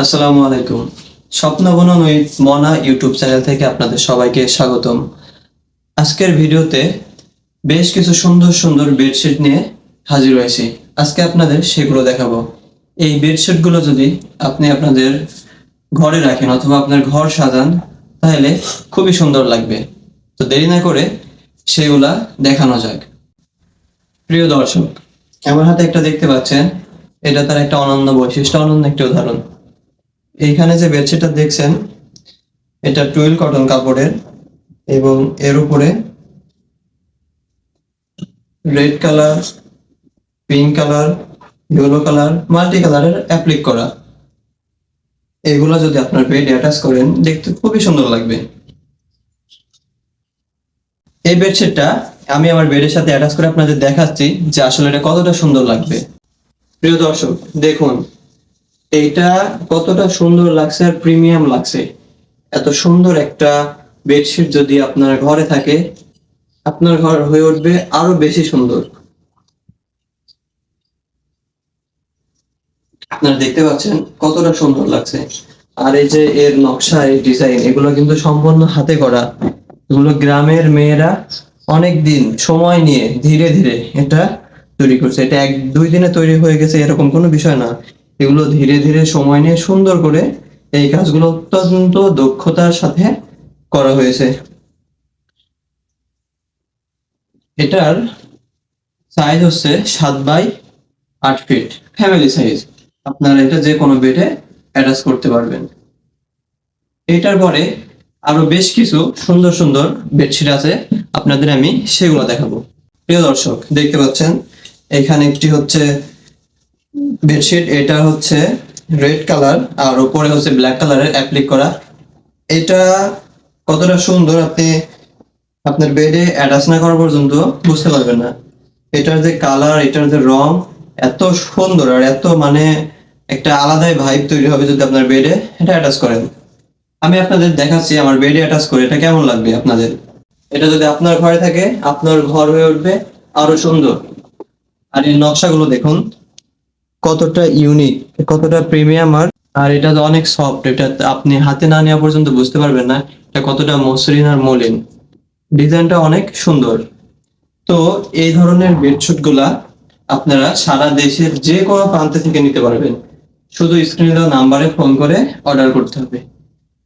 আসসালামু আলাইকুম। স্বপ্ন বুনন উইথ মনা ইউটিউব চ্যানেল থেকে আপনাদের সবাইকে স্বাগতম। আজকের ভিডিওতে বেশ কিছু সুন্দর সুন্দর বেডশিট নিয়ে হাজির হয়েছি। আজকে আপনাদের সেগুলো দেখাবো। এই বেডশিটগুলো যদি আপনি আপনাদের ঘরে রাখেন অথবা আপনার ঘর সাজান তাহলে খুবই সুন্দর লাগবে। তো দেরি না করে সেগুলা দেখানো যাক। প্রিয় দর্শক, আমার হাতে একটা দেখতে পাচ্ছেন, এটা তার একটা অনন্য বৈশিষ্ট্য, অনন্য একটা উদাহরণ। এইখানে যে বেডশিটটা দেখছেন, এটা টুইল কটন কাপড়ের এবং এর উপরে red colour, pink colour, yellow colour, multi কালারের অ্যাপ্লিক করা। এগুলো যদি আপনার বেডে অ্যাটাচ করেন দেখতে খুবই সুন্দর লাগবে। এই বেডশিটটা আমি আমার বেডের সাথে অ্যাটাচ করে আপনাদের দেখাচ্ছি যে আসলে এটা কতটা সুন্দর লাগবে। প্রিয় দর্শক, দেখুন এইটা কতটা সুন্দর লাগছে আর প্রিমিয়াম লাগছে। এত সুন্দর একটা বেডশিট যদি আপনার ঘরে থাকে, আপনার ঘর হয়ে উঠবে আরো বেশি সুন্দর। আপনারা দেখতে পাচ্ছেন কতটা সুন্দর লাগছে। আর এই যে এর নকশা, এই ডিজাইন, এগুলো কিন্তু সম্পূর্ণ হাতে করা। এগুলো গ্রামের মেয়েরা অনেক দিন সময় নিয়ে ধীরে ধীরে এটা তৈরি করছে। এটা এক দুই দিনে তৈরি হয়ে গেছে এরকম কোনো বিষয় না। এগুলো ধীরে ধীরে সময় নিয়ে সুন্দর করে এই কাজগুলো অত্যন্ত দক্ষতার সাথে করা হয়েছে। এটার সাইজ হচ্ছে 7 বাই 8 ফিট, ফ্যামিলি সাইজ। আপনারা এটা যে কোনো বেডে অ্যাটাচ করতে পারবেন। এটার পরে আরো বেশ কিছু সুন্দর সুন্দর বেডশিট আছে, আপনাদের আমি সেগুলো দেখাবো। প্রিয় দর্শক, দেখতে পাচ্ছেন এখানে একটি হচ্ছে বেডশিট, এটা হচ্ছে রেড কালার আর উপরে হচ্ছে ব্ল্যাক কালারের অ্যাপ্লিক করা। এটা কতটা সুন্দর আপনি আপনার বেডে অ্যাটাচ না করা পর্যন্ত বুঝতে পারবেন না। এটার যে কালার, এটার যে রং এত সুন্দর আর এত একটা আলাদাই ভাইব তৈরি হবে যদি আপনার বেডে এটা অ্যাটাচ করেন। আমি আপনাদের দেখাচ্ছি আমার বেডে অ্যাটাচ করে এটা কেমন লাগবে আপনাদের। এটা যদি আপনার ঘরে থাকে আপনার ঘর হয়ে উঠবে আরো সুন্দর। আর এই নকশাগুলো দেখুন কতটা ইউনিক, কতটা প্রিমিয়াম। আর এটা তো অনেক সফট, এটা আপনি হাতে না নেওয়া পর্যন্ত বুঝতে পারবেন না এটা কতটা মসৃণ আর মলিন। ডিজাইনটা অনেক সুন্দর। তো এই ধরনের বেডশিট গুলা আপনারা সারা দেশের যে কোনো প্রান্ত থেকে নিতে পারবেন। শুধু স্ক্রিনে দেওয়া নাম্বারে ফোন করে অর্ডার করতে হবে।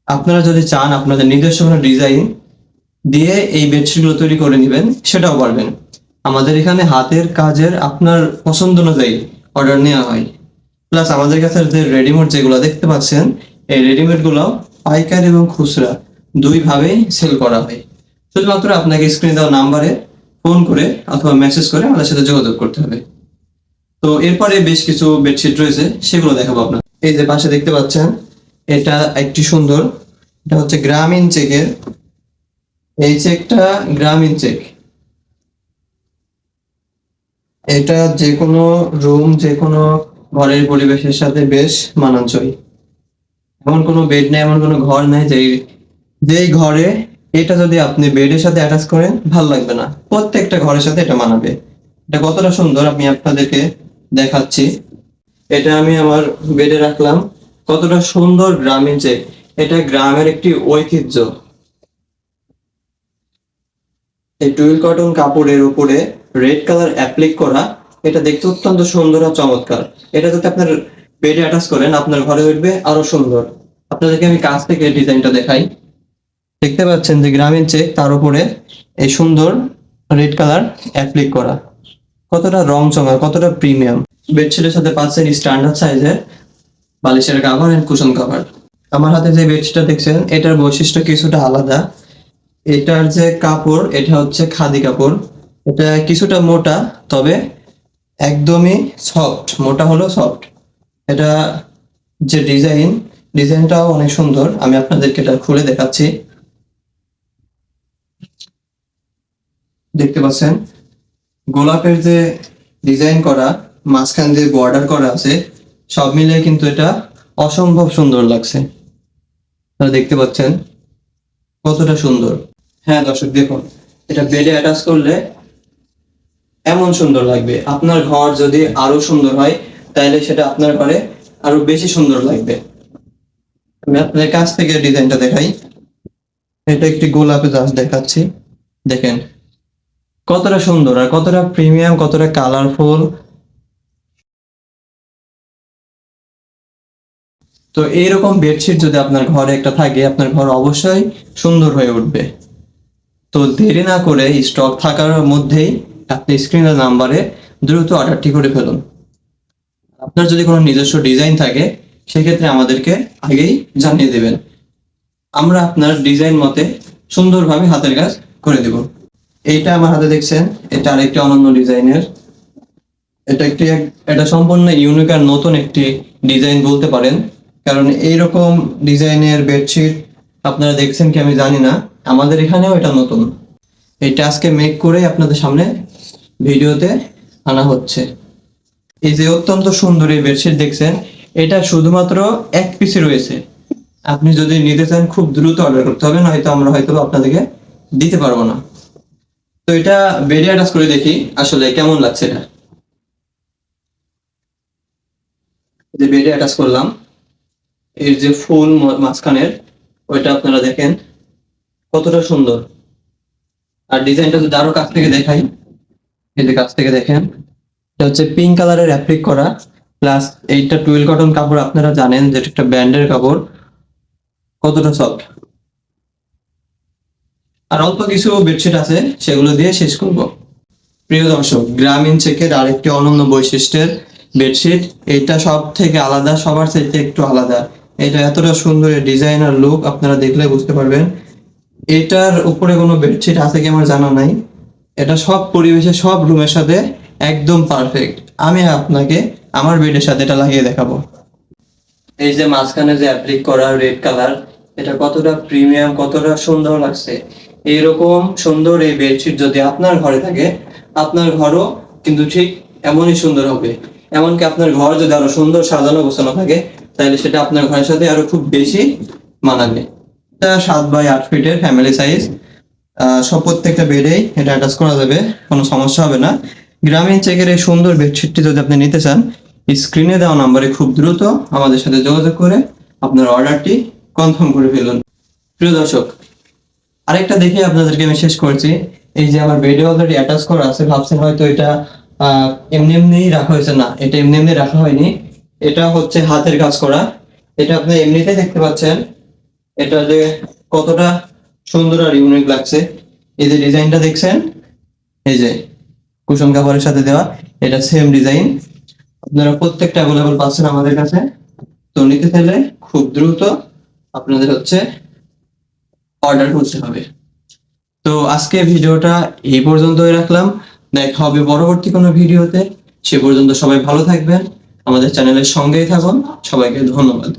আপনারা যদি চান আপনাদের নিজস্ব কোনো ডিজাইন দিয়ে এই বেডশিট গুলো তৈরি করে নেবেন, সেটাও পারবেন। আমাদের এখানে হাতের কাজের আপনার পছন্দ অনুযায়ী অর্ডার নেওয়া হয়। প্লাস আমাদের কাছে যে রেডিমেড যেগুলো দেখতে পাচ্ছেন, এই রেডিমেড গুলো পাইকারি এবং খুচরা দুই ভাবেই সেল করা হয়। শুধুমাত্র আপনাকে স্ক্রিনে দেওয়া নাম্বারে ফোন করে অথবা মেসেজ করে আমাদের সাথে যোগাযোগ করতে হবে। তো এরপরে বেশ কিছু বেডশিট রয়েছে, সেগুলো দেখাবো আপনার। এই যে পাশে দেখতে পাচ্ছেন, এটা একটি সুন্দর, এটা হচ্ছে গ্রামীণ চেকের। এই চেকটা গ্রামীণ চেক। এটা যে কোনো রুম, যে কোনো ঘরের পরিবেশের সাথে বেশ মানানসই। এমন কোনো বেড নেই, এমন কোনো ঘর নেই যেই ঘরে এটা যদি আপনি বেডের সাথে অ্যাটাচ করেন ভালো লাগবে না। প্রত্যেকটা ঘরের সাথে এটা মানাবে। এটা কতটা সুন্দর আমি আপনাদেরকে দেখাচ্ছি। এটা আমি আমার বেডে রাখলাম। কতটা সুন্দর গ্রামীণ চেক। এটা গ্রামের একটি ঐতিহ্য। এই টুইল কটন কাপড়ের উপরে রেড কালার অ্যাপ্লিক করা, এটা দেখতে অত্যন্ত সুন্দর আর চমৎকার। এটা যদি আপনার বেডে অ্যাটাচ করেন আপনার ঘরে উঠবে আরো সুন্দর। আপনাদেরকে আমি কাছ থেকে ডিজাইনটা দেখাই। দেখতে পাচ্ছেন যে গ্রামীণ চেক, তার উপরে এই সুন্দর রেড কালার অ্যাপ্লিক করা। কতটা রং চমৎকার, কতটা প্রিমিয়াম। বেডশিটের সাথে পাচ্ছেন স্ট্যান্ডার্ড সাইজের বালিশের কভার এন্ড কুশন কভার। আমার হাতে যে বেডশিটটা দেখছেন এটার বৈশিষ্ট্য কিছুটা আলাদা। এটার যে কাপড়, এটা হচ্ছে খাদি কাপড়। এটা কিছুটা মোটা, তবে একদমই সফট। মোটা হলো সফট। এটা যে ডিজাইনটাও অনেক সুন্দর। আমি আপনাদেরকে এটা খুলে দেখাচ্ছি। দেখতে পাচ্ছেন গোলাপের যে ডিজাইন করা, মাঝখান দিয়ে বর্ডার করা আছে, সব মিলিয়ে কিন্তু এটা অসম্ভব সুন্দর লাগছে। আপনারা দেখতে পাচ্ছেন কতটা সুন্দর। হ্যাঁ দর্শক, দেখুন এটা বেডে অ্যাটাচ করলে এমন সুন্দর লাগবে। আপনার ঘর যদি আরো সুন্দর হয় তাহলে সেটা আপনার ঘরে আরো বেশি সুন্দর লাগবে। আমি আপনাদের কাছ থেকে ডিজাইনটা দেখাই। এটা একটি গোলাপি জাস্ট দেখাচ্ছি, দেখেন কতটা সুন্দর আর কতটা প্রিমিয়াম, কতটা কালারফুল। তো এইরকম বেডশিট যদি আপনার ঘরে একটা থাকে, আপনার ঘর অবশ্যই সুন্দর হয়ে উঠবে। তো দেরি না করে স্টক থাকার মধ্যেই আপনি স্ক্রিনের নাম্বারে দ্রুত অর্ডারটি করে ফেলুন। আপনার যদি কোনো নিজস্ব ডিজাইন থাকে সেক্ষেত্রে আমাদেরকে আগেই জানিয়ে দেবেন, আমরা আপনার ডিজাইন মতে সুন্দরভাবে হাতের কাজ করে দেব। এইটা আমার হাতে দেখছেন, এটা আরেকটি অনন্য ডিজাইনের। এটা সম্পূর্ণ ইউনিক আর নতুন একটি ডিজাইন বলতে পারেন, কারণ এইরকম ডিজাইনের বেডশিট আপনারা দেখছেন কি আমি জানি না, আমাদের এখানেও এটা নতুন। এটা আজকে মেক করে আপনাদের সামনে ভিডিওতে আনা হচ্ছে। এই যে অত্যন্ত সুন্দর এই বেডশিট দেখছেন, এটা শুধুমাত্র এক পিসে রয়েছে। আপনি যদি নিতে চান খুব দ্রুত অর্ডার করতে হবে, নয়তো আমরা হয়তো আপনাদেরকে দিতে পারবো না। তো এটা বেডে অ্যাটাচ করে দেখি আসলে কেমন লাগছে। এটা যে বেডে অ্যাটাচ করলাম, এর যে ফুল মাঝখানের ওইটা আপনারা দেখেন কতটা সুন্দর। আর ডিজাইনটা যদি আরো কাছ থেকে দেখাই, এই যে কাছ থেকে দেখেন, এটা হচ্ছে পিঙ্ক কালারের অ্যাপ্লিক করা, প্লাস এইটা টুয়েল কটন কাপড়। আপনারা জানেন যে একটা ব্র্যান্ডের কাপড়, কতটা সফট। আর অল্প কিছু বেডশিট আছে, সেগুলো দিয়ে শেষ করব। প্রিয় দর্শক, গ্রামীণ চেকের আরেকটি অনন্য বৈশিষ্ট্যের বেডশিট। এটা সব থেকে আলাদা, সবার চাইতে একটু আলাদা। এটা এতটা সুন্দর ডিজাইন আর লুক আপনারা দেখলে বুঝতে পারবেন। এটার উপরে কোনো বেডশিট আছে কি আমার জানা নাই। এটা সব পরিবেশে, সব রুমের সাথে একদম পারফেক্ট। আমি আপনাকে আমার বেডের সাথে এটা লাগিয়ে দেখাবো। এই যে মাঝখানে যে অ্যাপ্লিক করা রেড কালার, এটা কতটা প্রিমিয়াম, কতটা সুন্দর লাগছে। এইরকম সুন্দর এই বেডশিট যদি আপনার ঘরে থাকে, আপনার ঘরও কিন্তু ঠিক এমনই সুন্দর হবে। এমনকি আপনার ঘর যদি আরো সুন্দর সাজানো গোছানো থাকে, তাহলে সেটা আপনার ঘরের সাথে আরো খুব বেশি মানাবে। এটা 7x8 ফিটের ফ্যামিলি সাইজ। সব প্রত্যেকটা বেডেই এটা অ্যাটাচ করা যাবে, কোনো সমস্যা হবে না। গ্রামীণ চেকের এই সুন্দর বেডশিটটি যদি আপনি নিতে চান, স্ক্রিনে দেওয়া নাম্বারে খুব দ্রুত আমাদের সাথে যোগাযোগ করে আপনার অর্ডারটি কনফার্ম করে ফেলুন। প্রিয় দর্শক, আরেকটা দেখে আপনাদেরকে আমি শেষ করছি। এই যে আমার বেডে অলরেডি অ্যাটাচ করা আছে, ভাবছেন হয়তো এটা এমনি এমনি রাখা হয়েছে। না, এটা এমনি এমনি রাখা হয়নি, এটা হচ্ছে হাতের কাজ করা। এটা আপনি এমনিতেই দেখতে পাচ্ছেন এটা যে কতটা সুন্দর আর ইউনিক লাগছে। এই যে ডিজাইনটা দেখছেন, এই যে কুশন কাভারের সাথে দেওয়া, এটা সেম ডিজাইন। আপনারা প্রত্যেকটা অ্যাভেলেবল পাচ্ছেন আমাদের কাছে। তো নিতে চাইলে খুব দ্রুত আপনাদের হচ্ছে অর্ডার করতে হবে। তো আজকে ভিডিওটা এই পর্যন্তই রাখলাম, দেখা হবে পরবর্তী কোনো ভিডিওতে। সে পর্যন্ত সবাই ভালো থাকবেন, আমাদের চ্যানেলের সঙ্গেই থাকুন। সবাইকে ধন্যবাদ।